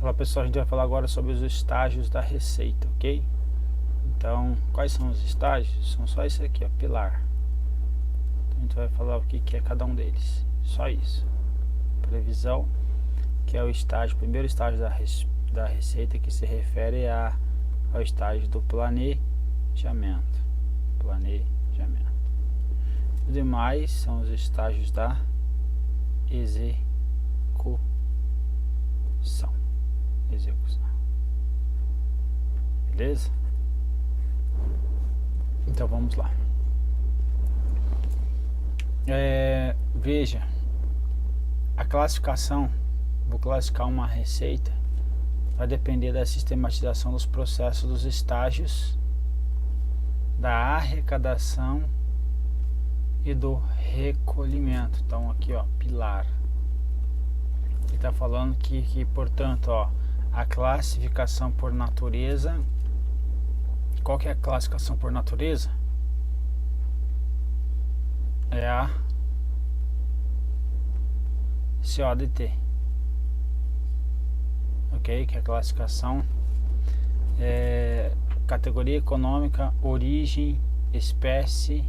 Olá pessoal, a gente vai falar agora sobre os estágios da receita, ok? Então, quais são os estágios? São só isso aqui, ó, pilar. Então, a gente vai falar o que é cada um deles, só isso. Previsão, que é o estágio, o primeiro estágio da receita, que se refere ao estágio do planejamento. Os demais são os estágios da execução. Beleza? Então vamos lá. Veja, a classificação, vou classificar uma receita, vai depender da sistematização dos processos dos estágios da arrecadação e do recolhimento. Então aqui, ó, pilar. Ele está falando que portanto, ó, a classificação por natureza. Qual que é a classificação por natureza? É a CODT, ok? Que é a classificação categoria econômica, origem, espécie,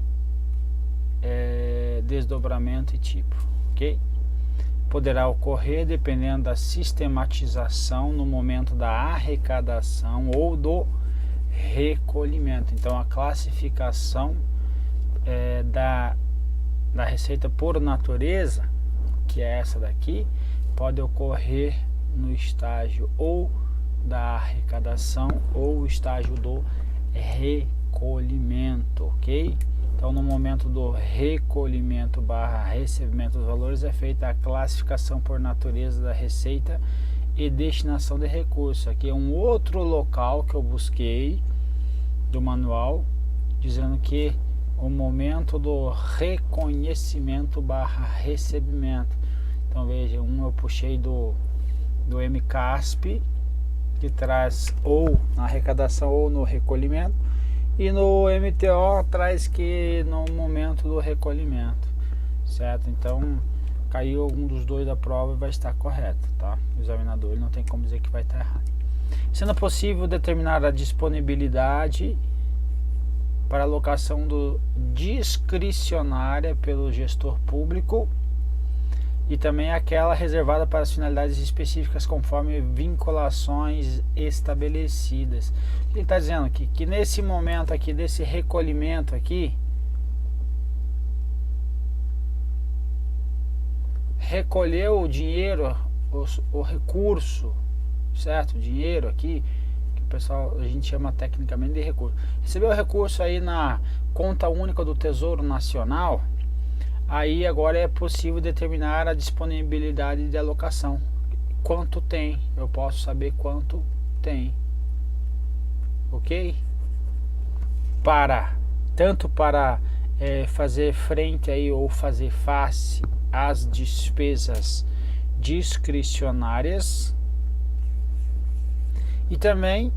desdobramento e tipo, ok? Poderá ocorrer dependendo da sistematização no momento da arrecadação ou do recolhimento. Então a classificação da receita por natureza, que é essa daqui, pode ocorrer no estágio ou da arrecadação ou estágio do recolhimento, ok? Então no momento do recolhimento / recebimento dos valores é feita a classificação por natureza da receita e destinação de recursos. Aqui é um outro local que eu busquei do manual, dizendo que o momento do reconhecimento / recebimento. Então veja, eu puxei do MCASP, que traz ou na arrecadação ou no recolhimento, e no MTO traz que no momento do recolhimento, certo? Então caiu algum dos dois da prova e vai estar correto, tá? O examinador não tem como dizer que vai estar errado. Sendo possível determinar a disponibilidade para alocação discricionária pelo gestor público e também aquela reservada para as finalidades específicas conforme vinculações estabelecidas. Ele está dizendo que nesse momento aqui, desse recolhimento aqui, recolheu o dinheiro, o recurso, certo? O dinheiro aqui, que o pessoal, a gente chama tecnicamente de recurso. Recebeu o recurso aí na conta única do Tesouro Nacional, aí agora é possível determinar a disponibilidade de alocação. Quanto tem? Eu posso saber quanto tem, ok? Tanto para fazer frente aí ou fazer face às despesas discricionárias e também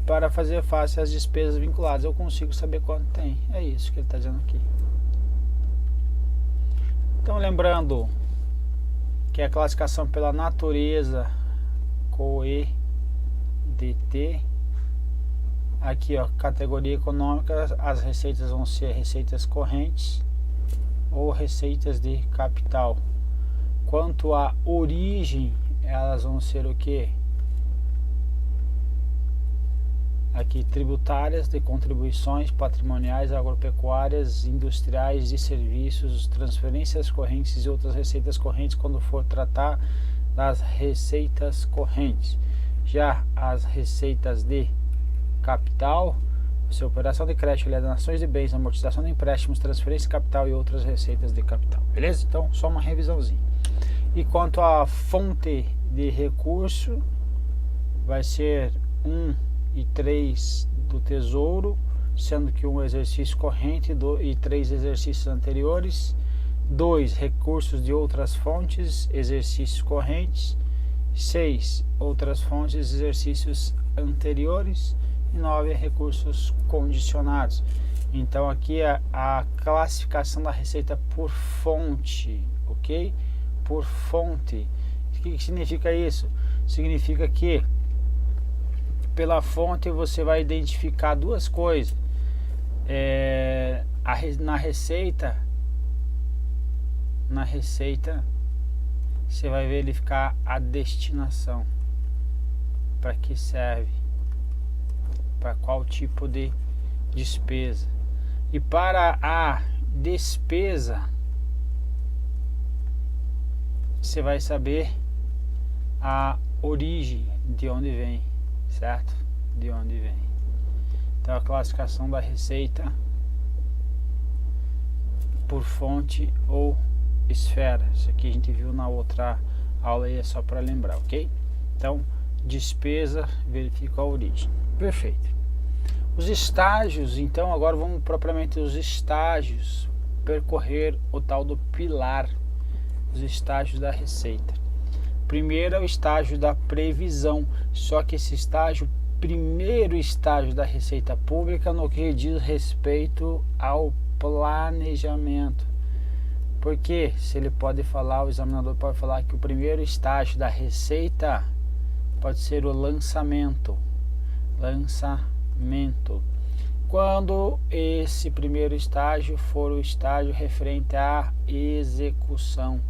para fazer face às despesas vinculadas. Eu consigo saber quanto tem. É isso que ele está dizendo aqui. Então lembrando que a classificação pela natureza COEDT, aqui ó, categoria econômica, as receitas vão ser receitas correntes ou receitas de capital. Quanto à origem, elas vão ser o que? Aqui tributárias, de contribuições patrimoniais, agropecuárias, industriais e serviços, transferências correntes e outras receitas correntes quando for tratar das receitas correntes. Já as receitas de capital, operação de crédito, alienações de bens, amortização de empréstimos, transferência de capital e outras receitas de capital. Beleza? Então só uma revisãozinha. E quanto à fonte de recurso, vai ser 1 e 3 do Tesouro, sendo que um exercício corrente e 3 exercícios anteriores, 2 recursos de outras fontes, exercícios correntes, 6 outras fontes, exercícios anteriores e 9 recursos condicionados. Então aqui é a classificação da receita por fonte, ok? Por fonte, O que significa isso? Significa que pela fonte você vai identificar duas coisas. Na receita você vai verificar a destinação, para que serve, para qual tipo de despesa. E para a despesa você vai saber a origem, de onde vem, certo? De onde vem. Então a classificação da receita por fonte ou esfera. Isso aqui a gente viu na outra aula e é só para lembrar, ok? Então, despesa, verifica a origem. Perfeito. Os estágios, então agora vamos propriamente os estágios, percorrer o tal do pilar, os estágios da receita. Primeiro é o estágio da previsão, só que esse estágio, primeiro estágio da receita pública, no que diz respeito ao planejamento. Porque se ele pode falar, o examinador pode falar que o primeiro estágio da receita pode ser o lançamento. Quando esse primeiro estágio for o estágio referente à execução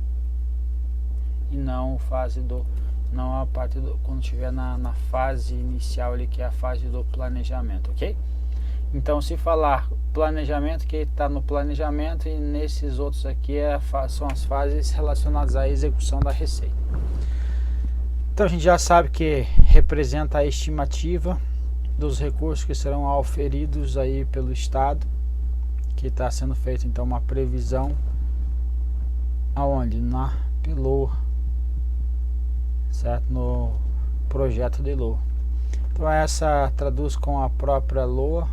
e não a parte do, quando estiver na fase inicial ali, que é a fase do planejamento, ok? Então, se falar planejamento, que está no planejamento, e nesses outros aqui são as fases relacionadas à execução da receita. Então a gente já sabe que representa a estimativa dos recursos que serão auferidos aí pelo Estado, que está sendo feita então uma previsão aonde? Pelo certo? No projeto de LOA. Então essa traduz com a própria LOA,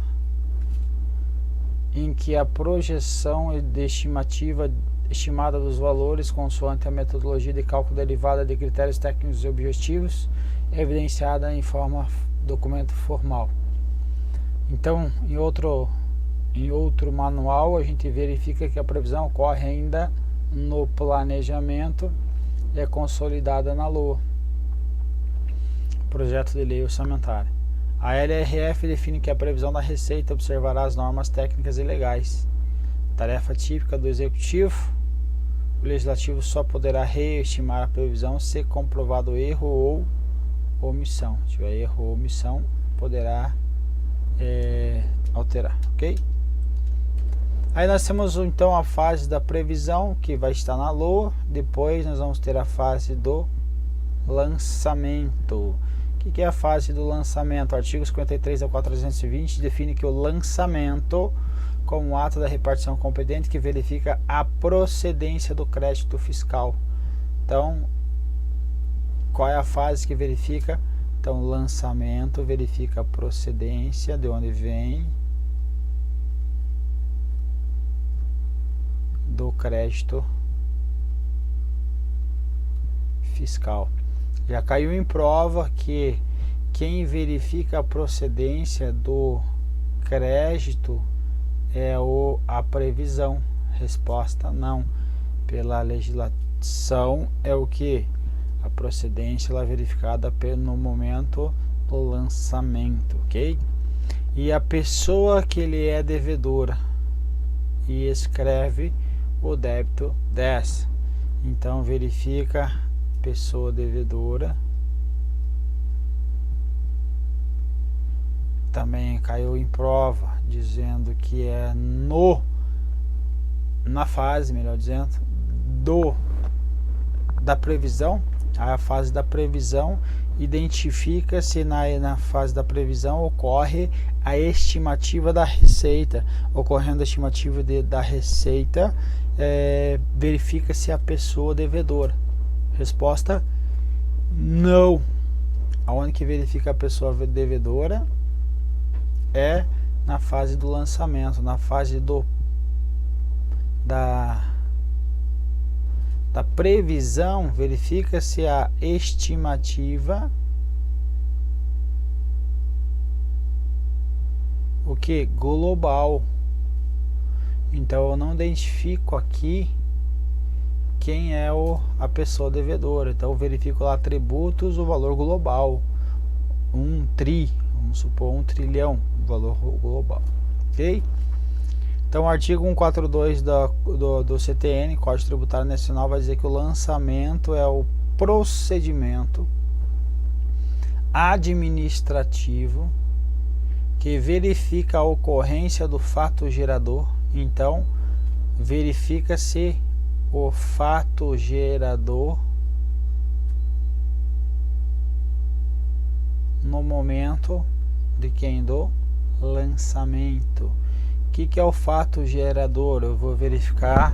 em que a projeção de estimada dos valores consoante a metodologia de cálculo derivada de critérios técnicos e objetivos é evidenciada em forma documento formal. Então, em outro manual, a gente verifica que a previsão ocorre ainda no planejamento e é consolidada na LOA, projeto de lei orçamentária. A LRF define que a previsão da receita observará as normas técnicas e legais. Tarefa típica do Executivo: o Legislativo só poderá reestimar a previsão se comprovado erro ou omissão. Se tiver erro ou omissão, poderá alterar, ok? Aí nós temos então a fase da previsão, que vai estar na LOA. Depois nós vamos ter a fase do lançamento. O que é a fase do lançamento? O artigo 53 ao 420 define que o lançamento, como ato da repartição competente que verifica a procedência do crédito fiscal. Então, qual é a fase que verifica? Então, lançamento verifica a procedência, de onde vem, do crédito fiscal. Já caiu em prova que quem verifica a procedência do crédito é a previsão. Resposta: não. Pela legislação é o que? A procedência ela é verificada no momento do lançamento, ok? E a pessoa que ele é devedora e escreve o débito 10. Então verifica pessoa devedora. Também caiu em prova dizendo que é na fase, melhor dizendo, da previsão. A fase da previsão identifica se na fase da previsão ocorre a estimativa da receita. Ocorrendo a estimativa da receita, verifica-se a pessoa devedora. Resposta: não. Aonde que verifica a pessoa devedora? É na fase do lançamento, na fase da previsão, verifica-se a estimativa, o que? Global. Então eu não identifico aqui quem é a pessoa devedora. Então eu verifico lá tributos, o valor global, vamos supor 1 trilhão, o valor global, ok? Então o artigo 142 do CTN, Código Tributário Nacional, vai dizer que o lançamento é o procedimento administrativo que verifica a ocorrência do fato gerador. Então verifica-se o fato gerador no momento de quem? Do lançamento. O que é o fato gerador? Eu vou verificar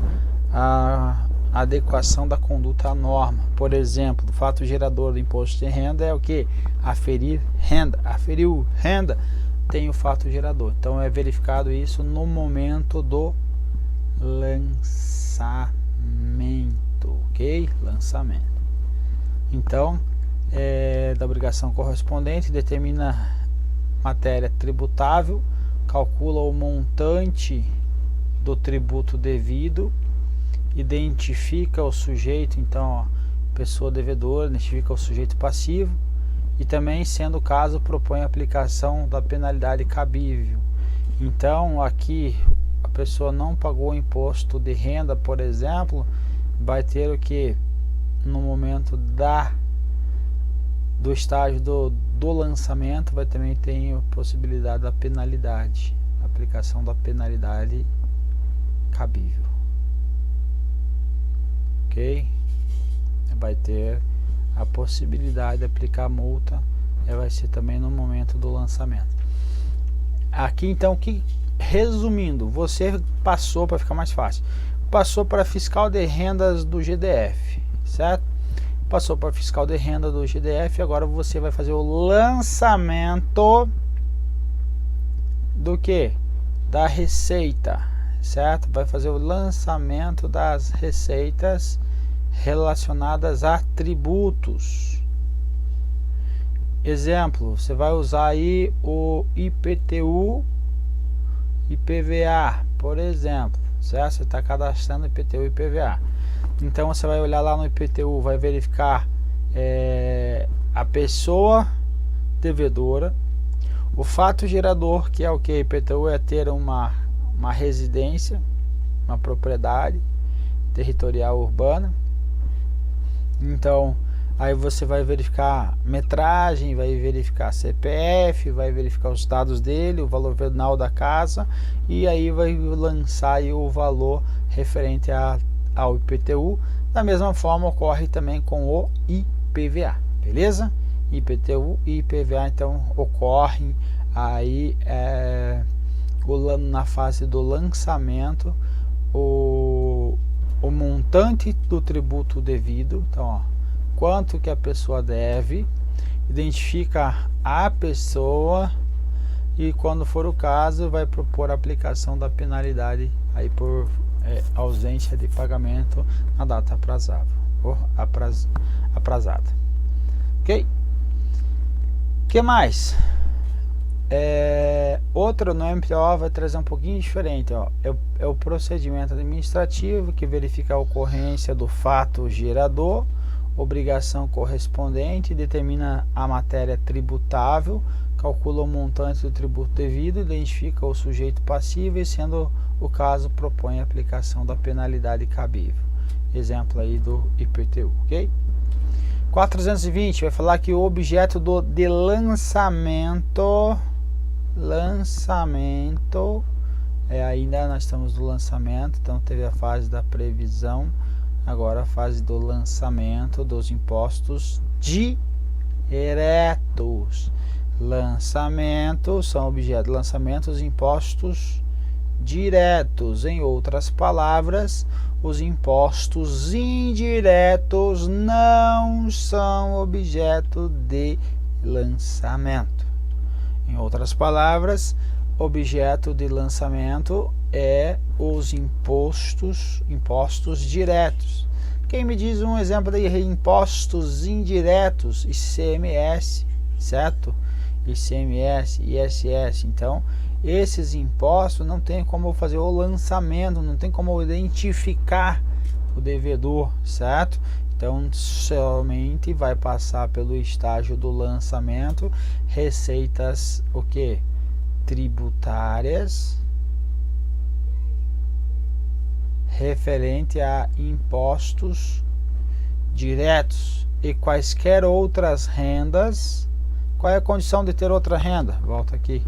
a adequação da conduta à norma. Por exemplo, o fato gerador do imposto de renda é o que? Aferir renda. Aferiu renda, tem o fato gerador. Então é verificado isso no momento do lançamento, ok? Lançamento. Então, da obrigação correspondente, determina matéria tributável, calcula o montante do tributo devido, identifica o sujeito, então, ó, pessoa devedora, identifica o sujeito passivo e também, sendo o caso, propõe a aplicação da penalidade cabível. Então, aqui a pessoa não pagou imposto de renda, por exemplo, vai ter o que? No momento do estágio do lançamento, vai também ter a possibilidade da penalidade, aplicação da penalidade cabível, ok? Vai ter a possibilidade de aplicar multa, vai ser também no momento do lançamento. Aqui então, resumindo, você passou, para ficar mais fácil, passou para fiscal de rendas do GDF, certo? Passou para fiscal de renda do GDF, agora você vai fazer o lançamento do que? Da receita, certo? Vai fazer o lançamento das receitas relacionadas a tributos. Exemplo, você vai usar aí o IPTU, IPVA, por exemplo, certo? Você está cadastrando IPTU e IPVA. Então você vai olhar lá no IPTU, vai verificar a pessoa devedora, o fato gerador, que é o que? IPTU é ter uma residência, uma propriedade territorial urbana. Então aí você vai verificar metragem, vai verificar CPF, vai verificar os dados dele, o valor venal da casa, e aí vai lançar aí o valor referente ao IPTU. Da mesma forma ocorre também com o IPVA, beleza? IPTU e IPVA então ocorrem aí na fase do lançamento, o montante do tributo devido. Então, ó, quanto que a pessoa deve, identifica a pessoa e, quando for o caso, vai propor a aplicação da penalidade aí por ausência de pagamento na data aprazável ou aprazada, ok? Que mais? Outro no MPO vai trazer um pouquinho diferente, ó. É o procedimento administrativo que verifica a ocorrência do fato gerador, obrigação correspondente, determina a matéria tributável, calcula o montante do tributo devido, identifica o sujeito passivo e, sendo o caso, propõe a aplicação da penalidade cabível. Exemplo aí do IPTU, ok? 420 vai falar que o objeto de lançamento, ainda nós estamos no lançamento, então teve a fase da previsão, agora a fase do lançamento dos impostos diretos. Lançamento são objeto de lançamento os impostos diretos. Em outras palavras, os impostos indiretos não são objeto de lançamento. Em outras palavras, objeto de lançamento é os impostos diretos. Quem me diz um exemplo de impostos indiretos? ICMS, certo? ICMS, ISS. Então, esses impostos não tem como fazer o lançamento, não tem como identificar o devedor, certo? Então somente vai passar pelo estágio do lançamento receitas o que? Tributárias referente a impostos diretos e quaisquer outras rendas. Qual é a condição de ter outra renda? Volta aqui.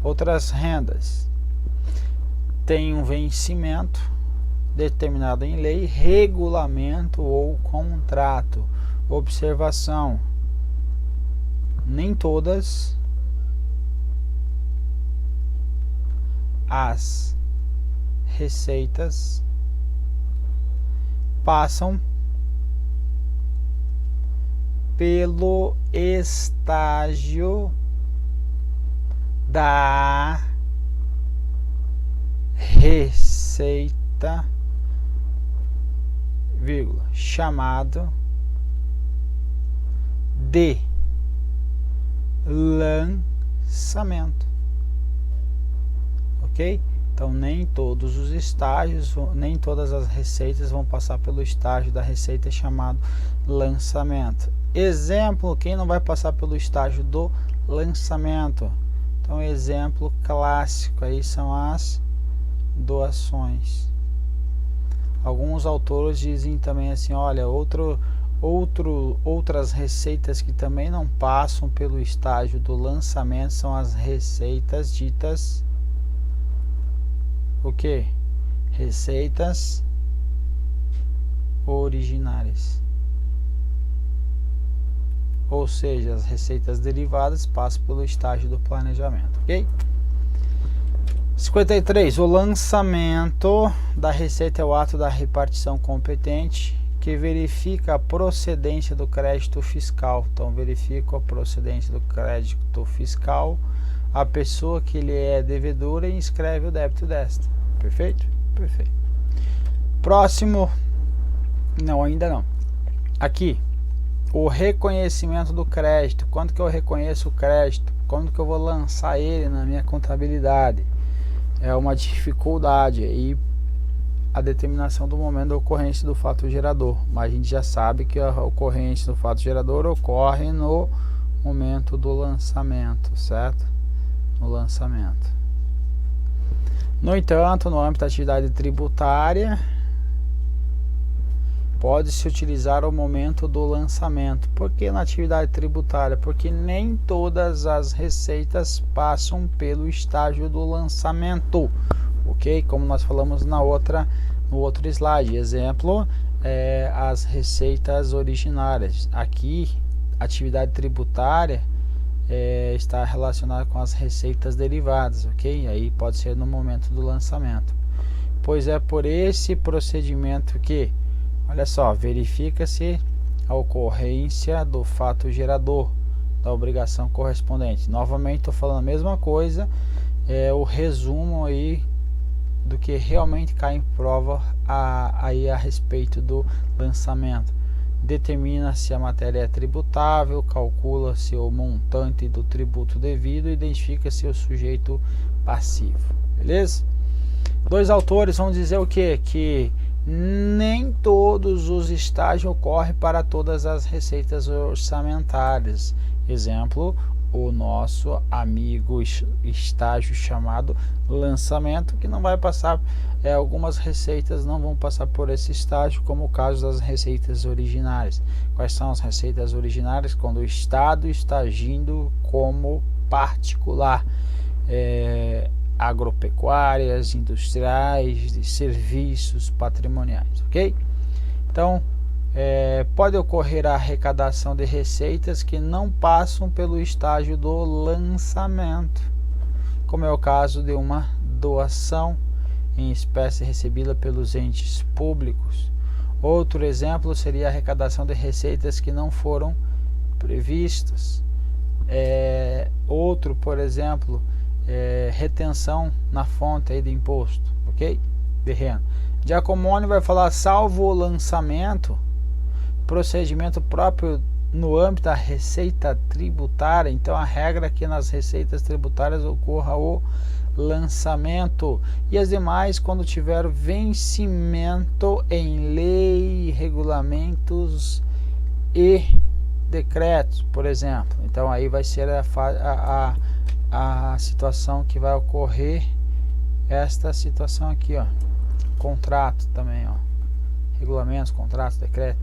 Outras rendas têm um vencimento determinado em lei, regulamento ou contrato. Observação: nem todas as receitas passam pelo estágio da receita, vírgula, chamado de lançamento, ok? Então nem todos os estágios, nem todas as receitas vão passar pelo estágio da receita chamado lançamento. Exemplo, quem não vai passar pelo estágio do lançamento? Então exemplo clássico aí são as doações. Alguns autores dizem também assim, olha, outras receitas que também não passam pelo estágio do lançamento são as receitas ditas o que? Receitas originárias. Ou seja, as receitas derivadas passam pelo estágio do planejamento, ok? 53. O lançamento da receita é o ato da repartição competente que verifica a procedência do crédito fiscal. Então, verifica a procedência do crédito fiscal a pessoa que lhe é devedora e inscreve o débito desta. Perfeito? Perfeito. Próximo. Não, ainda não. Aqui, o reconhecimento do crédito. Quando que eu reconheço o crédito? Quando que eu vou lançar ele na minha contabilidade? É uma dificuldade aí a determinação do momento da ocorrência do fato gerador. Mas a gente já sabe que a ocorrência do fato gerador ocorre no momento do lançamento, certo? No lançamento. No entanto, no âmbito da atividade tributária, pode-se utilizar o momento do lançamento. Por que na atividade tributária? Porque nem todas as receitas passam pelo estágio do lançamento, ok? Como nós falamos no outro slide. Exemplo, as receitas originárias. Aqui, atividade tributária está relacionada com as receitas derivadas, ok? Aí pode ser no momento do lançamento. Pois é por esse procedimento que, olha só, verifica-se a ocorrência do fato gerador da obrigação correspondente. Novamente estou falando a mesma coisa, o resumo aí do que realmente cai em prova aí a respeito do lançamento. Determina-se a matéria é tributável, calcula-se o montante do tributo devido e identifica-se o sujeito passivo. Beleza? Dois autores vão dizer o quê? Que nem todos os estágios ocorrem para todas as receitas orçamentárias. Exemplo, o nosso amigo estágio chamado lançamento, que não vai passar, algumas receitas não vão passar por esse estágio, como o caso das receitas originárias. Quais são as receitas originárias? Quando o Estado está agindo como particular, agropecuárias, industriais, de serviços patrimoniais, ok? Então, pode ocorrer a arrecadação de receitas que não passam pelo estágio do lançamento, como é o caso de uma doação em espécie recebida pelos entes públicos. Outro exemplo seria a arrecadação de receitas que não foram previstas. Outro, por exemplo, retenção na fonte aí de imposto, ok? De renda. Giacomoni vai falar, salvo o lançamento, procedimento próprio no âmbito da receita tributária. Então a regra é que nas receitas tributárias ocorra o lançamento, e as demais quando tiver vencimento em lei, regulamentos e decretos, por exemplo. Então aí vai ser a situação que vai ocorrer, esta situação aqui, ó, contrato também, ó, regulamentos, contratos, decreto.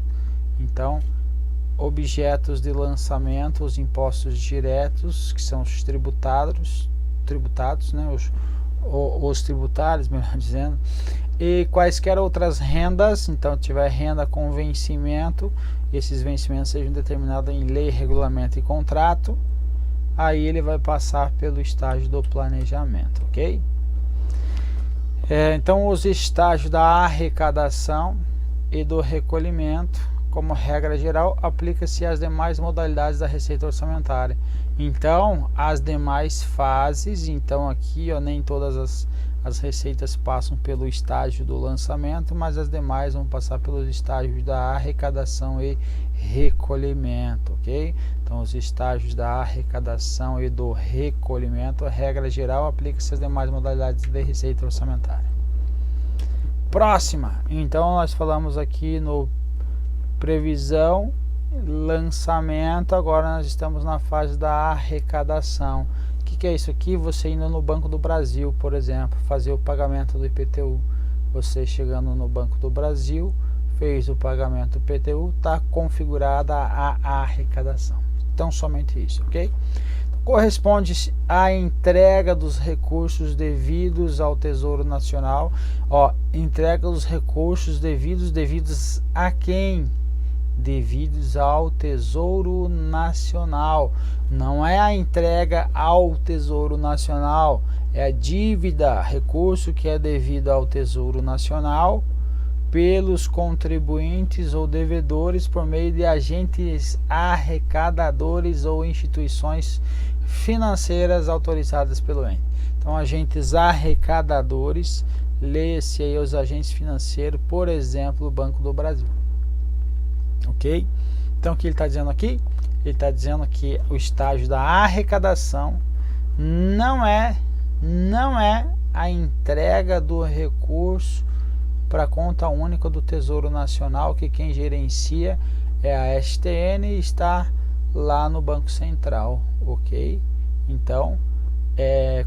Então, objetos de lançamento, os impostos diretos, que são os tributados, né, os tributários, melhor dizendo, e quaisquer outras rendas. Então, tiver renda com vencimento, esses vencimentos sejam determinados em lei, regulamento e contrato, aí ele vai passar pelo estágio do planejamento, ok? Então, os estágios da arrecadação e do recolhimento, como regra geral, aplica-se às demais modalidades da receita orçamentária. Então, as demais fases, então aqui, ó, nem todas as receitas passam pelo estágio do lançamento, mas as demais vão passar pelos estágios da arrecadação e recolhimento, ok? Então, os estágios da arrecadação e do recolhimento, a regra geral, aplica-se às demais modalidades de receita orçamentária. Próxima, então nós falamos aqui no previsão, lançamento, agora nós estamos na fase da arrecadação. O que é isso aqui? Você indo no Banco do Brasil, por exemplo, fazer o pagamento do IPTU. Você chegando no Banco do Brasil, fez o pagamento do IPTU, está configurada a arrecadação. Então, somente isso, ok? Corresponde à entrega dos recursos devidos ao Tesouro Nacional. Ó, entrega dos recursos devidos a quem? Devidos ao Tesouro Nacional. Não é a entrega ao Tesouro Nacional, é a dívida, recurso que é devido ao Tesouro Nacional pelos contribuintes ou devedores por meio de agentes arrecadadores ou instituições financeiras autorizadas pelo ente. Então, agentes arrecadadores, leia-se aí os agentes financeiros, por exemplo, o Banco do Brasil. Ok? Então, o que ele está dizendo aqui? Ele está dizendo que o estágio da arrecadação não é a entrega do recurso para a conta única do Tesouro Nacional, que quem gerencia é a STN e está lá no Banco Central, ok? Então,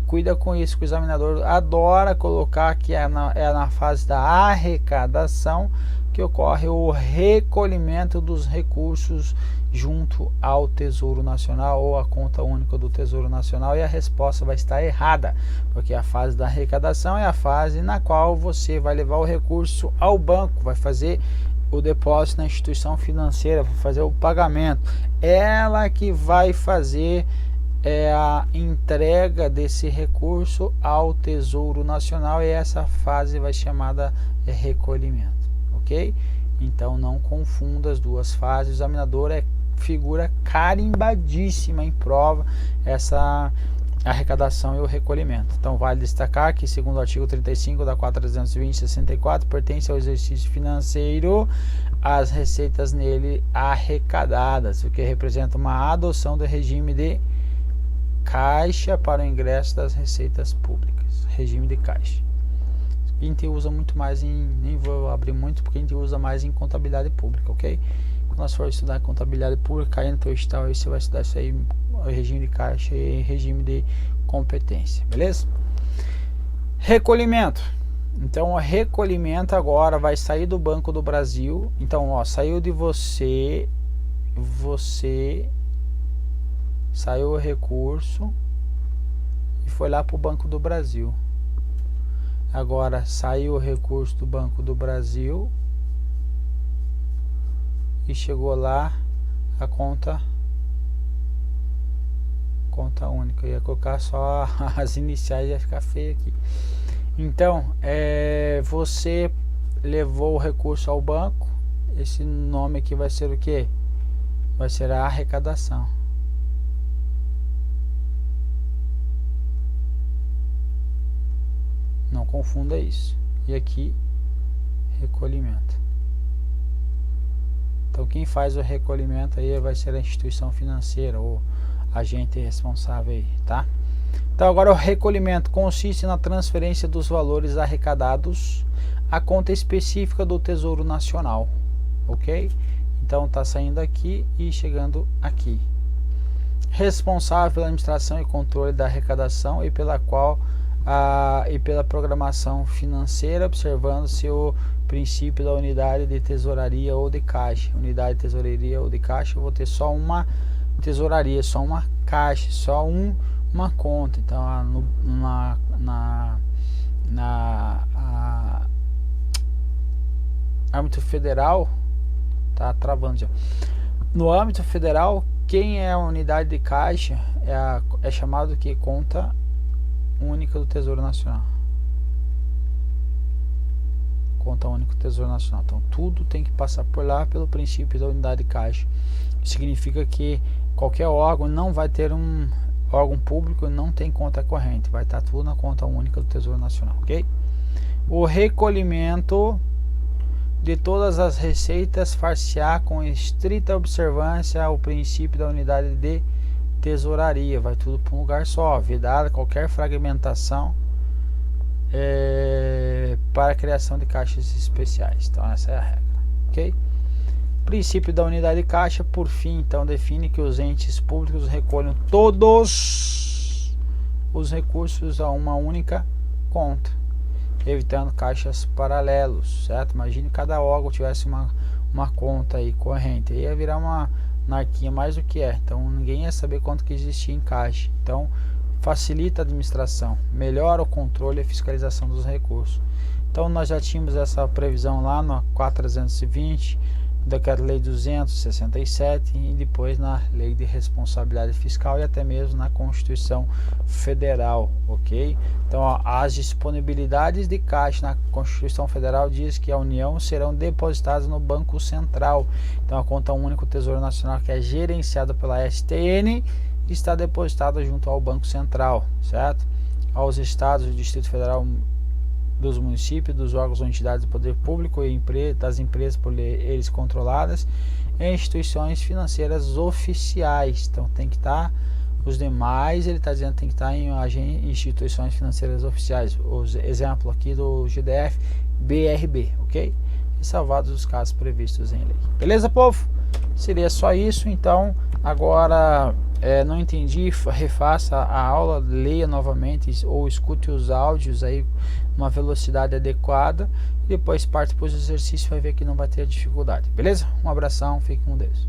cuida com isso, que o examinador adora colocar que é na fase da arrecadação que ocorre o recolhimento dos recursos junto ao Tesouro Nacional ou à conta única do Tesouro Nacional, e a resposta vai estar errada, porque a fase da arrecadação é a fase na qual você vai levar o recurso ao banco, vai fazer o depósito na instituição financeira, vai fazer o pagamento, ela que vai fazer a entrega desse recurso ao Tesouro Nacional, e essa fase vai chamada recolhimento, ok? Então não confunda as duas fases, o examinador é figura carimbadíssima em prova essa arrecadação e o recolhimento. Então vale destacar que, segundo o artigo 35 da 4.220/64, pertence ao exercício financeiro as receitas nele arrecadadas, o que representa uma adoção do regime de caixa para o ingresso das receitas públicas, regime de caixa. A gente usa muito mais nem vou abrir muito, porque a gente usa mais em contabilidade pública, ok? Quando nós for estudar contabilidade pública, aí no teu edital aí você vai estudar isso aí, regime de caixa e regime de competência, beleza? Recolhimento. Então, o recolhimento agora vai sair do Banco do Brasil. Então, ó, saiu de você saiu o recurso e foi lá para o Banco do Brasil. Agora saiu o recurso do Banco do Brasil e chegou lá a conta única. Eu ia colocar só as iniciais, ia ficar feio aqui. Então, você levou o recurso ao banco. Esse nome aqui vai ser o que? Vai ser a arrecadação. Não confunda isso. E aqui, recolhimento. Então, quem faz o recolhimento aí vai ser a instituição financeira ou agente responsável aí, tá? Então agora o recolhimento consiste na transferência dos valores arrecadados à conta específica do Tesouro Nacional, ok? Então está saindo aqui e chegando aqui. Responsável pela administração e controle da arrecadação e pela programação financeira, observando-se o princípio da unidade de tesouraria ou de caixa. Unidade de tesouraria ou de caixa, eu vou ter só uma tesouraria, só uma caixa, só uma conta. Então âmbito federal, tá travando já. No âmbito federal, quem é a unidade de caixa é chamado de conta única do Tesouro Nacional. Conta única do Tesouro Nacional. Então tudo tem que passar por lá pelo princípio da unidade de caixa. Significa que qualquer órgão não vai ter órgão público, não tem conta corrente, vai estar tudo na conta única do Tesouro Nacional, ok? O recolhimento de todas as receitas far-se-á com estrita observância ao princípio da unidade de tesouraria, vai tudo para um lugar só, vedada qualquer fragmentação para a criação de caixas especiais. Então essa é a regra, ok? Princípio da unidade de caixa, por fim, então define que os entes públicos recolham todos os recursos a uma única conta, evitando caixas paralelos, certo? Imagine cada órgão tivesse uma conta aí corrente, aí ia virar uma anarquia mais do que é. Então ninguém ia saber quanto que existia em caixa. Então facilita a administração, melhora o controle e a fiscalização dos recursos. Então nós já tínhamos essa previsão lá no 4.320, Decreto-Lei 267 e depois na Lei de Responsabilidade Fiscal e até mesmo na Constituição Federal, ok? Então ó, as disponibilidades de caixa na Constituição Federal diz que a União serão depositadas no Banco Central. Então a conta única do Tesouro Nacional, que é gerenciada pela STN, está depositada junto ao Banco Central, certo? Aos estados, do Distrito Federal, dos municípios, dos órgãos ou entidades do poder público e das empresas por eles controladas, e instituições financeiras oficiais. Então tem que estar os demais, ele está dizendo que tem que estar em instituições financeiras oficiais. O exemplo aqui do GDF, BRB, ok? E salvados os casos previstos em lei. Beleza, povo? Seria só isso. Então agora não entendi, refaça a aula, leia novamente ou escute os áudios aí numa velocidade adequada e depois parte para os exercícios, vai ver que não vai ter dificuldade, beleza? Um abração, fique com Deus.